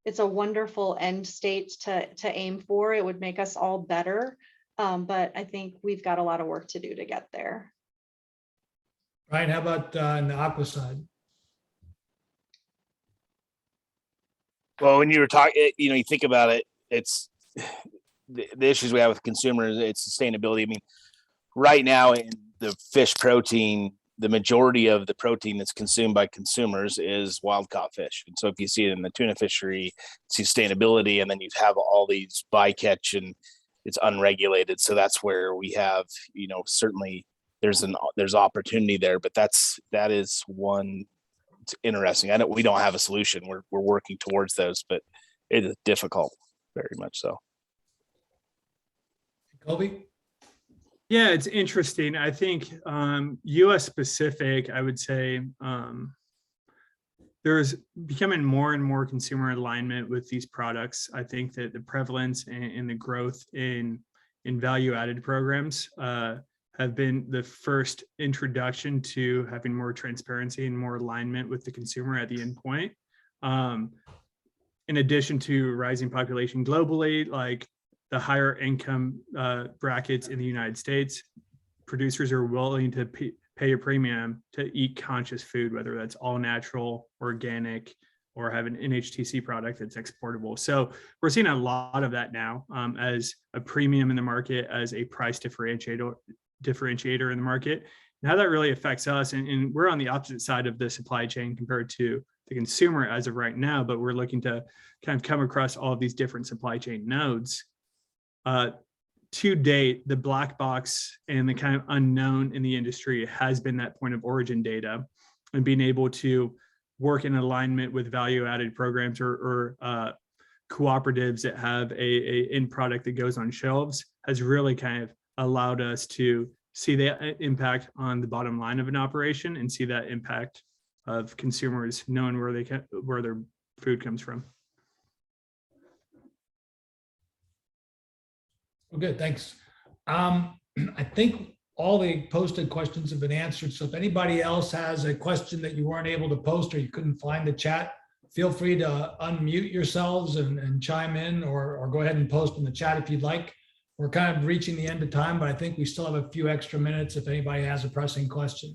it's a wonderful end state to aim for. It would make us all better. But I think we've got a lot of work to do to get there. Ryan, how about on the Aqua side? Well, when you were talking, you think about it, it's the issues we have with consumers, it's sustainability. I mean, right now in the fish protein, the majority of the protein that's consumed by consumers is wild caught fish. And so if you see it in the tuna fishery, sustainability, and then you have all these bycatch and it's unregulated. So that's where we have, certainly there's opportunity there, but that is one. It's interesting. We don't have a solution. We're working towards those, but it is difficult, very much so. Coby? Yeah, it's interesting. I think US specific, I would say there's becoming more and more consumer alignment with these products. I think that the prevalence and the growth in value added programs have been the first introduction to having more transparency and more alignment with the consumer at the end point. In addition to rising population globally, like the higher income brackets in the United States, producers are willing to pay a premium to eat conscious food, whether that's all natural, organic, or have an NHTC product that's exportable. So we're seeing a lot of that now as a premium in the market, as a price differentiator in the market. And how that really affects us, and we're on the opposite side of the supply chain compared to the consumer as of right now, but we're looking to kind of come across all of these different supply chain nodes. To date, the black box and the kind of unknown in the industry has been that point of origin data, and being able to work in alignment with value added programs or cooperatives that have a end product that goes on shelves has really kind of allowed us to see the impact on the bottom line of an operation and see that impact of consumers knowing where their food comes from. Well, good, thanks. I think all the posted questions have been answered. So if anybody else has a question that you weren't able to post or you couldn't find the chat, feel free to unmute yourselves and chime in, or go ahead and post in the chat if you'd like. We're kind of reaching the end of time, but I think we still have a few extra minutes if anybody has a pressing question.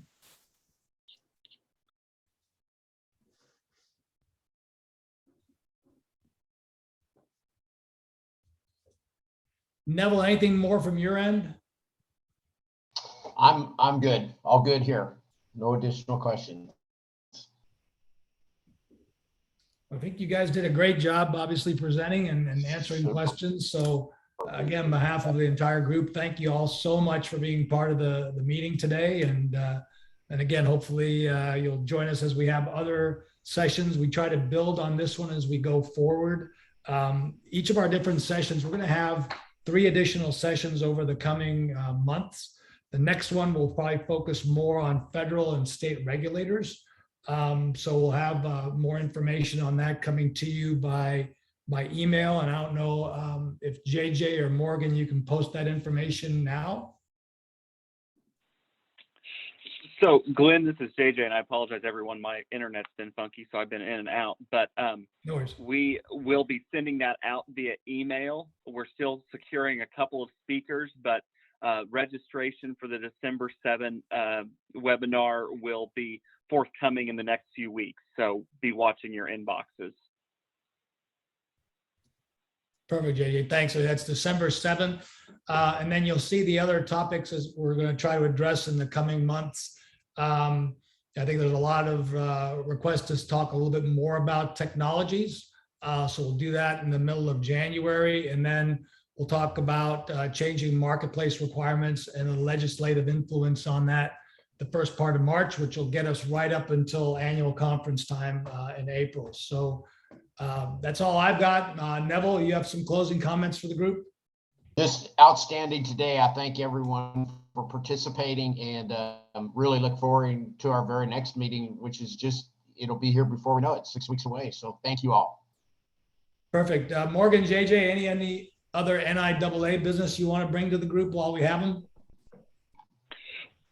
Nevil, anything more from your end? I'm good. All good here. No additional questions. I think you guys did a great job, obviously presenting and answering Super. questions. So again, on behalf of the entire group, thank you all so much for being part of the meeting today. And again, hopefully you'll join us as we have other sessions. We try to build on this one as we go forward. Each of our different sessions, we're going to have 3 additional sessions over the coming months. The next one will probably focus more on federal and state regulators. So we'll have more information on that coming to you by email. And I don't know if JJ or Morgan, you can post that information now. So Glenn, this is JJ, and I apologize everyone, my internet's been funky, so I've been in and out, but No worries. we will be sending that out via email. We're still securing a couple of speakers, but registration for the December 7 webinar will be forthcoming in the next few weeks. So be watching your inboxes. Perfect, JJ. Thanks. So that's December 7th. And then you'll see the other topics as we're going to try to address in the coming months. I think there's a lot of requests to talk a little bit more about technologies. So we'll do that in the middle of January. And then we'll talk about changing marketplace requirements and the legislative influence on that the first part of March, which will get us right up until annual conference time in April. So that's all I've got. Neville, you have some closing comments for the group? Just outstanding today. I thank everyone for participating and really look forward to our very next meeting, which is it'll be here before we know it, 6 weeks away. So thank you all. Perfect. Morgan, JJ, any other NIAA business you want to bring to the group while we have them?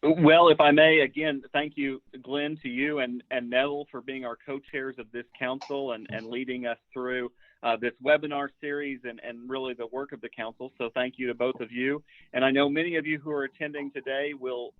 Well, if I may, again, thank you, Glenn, to you and Neville for being our co-chairs of this council and leading us through this webinar series and really the work of the council. So thank you to both of you. And I know many of you who are attending today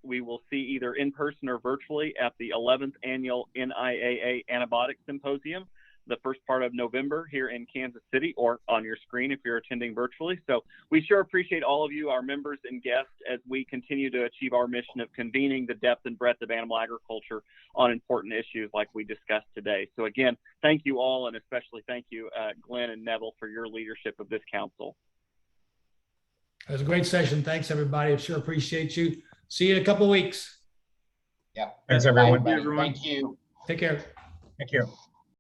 we will see either in person or virtually at the 11th annual NIAA Antibiotic Symposium, the first part of November here in Kansas City, or on your screen if you're attending virtually. So we sure appreciate all of you, our members and guests, as we continue to achieve our mission of convening the depth and breadth of animal agriculture on important issues like we discussed today. So again, thank you all, and especially thank you, Glenn and Neville, for your leadership of this council. It was a great session. Thanks, everybody. I sure appreciate you. See you in a couple of weeks. Yeah. Thanks, everyone. Bye, everybody. Thank you. Take care. Thank you.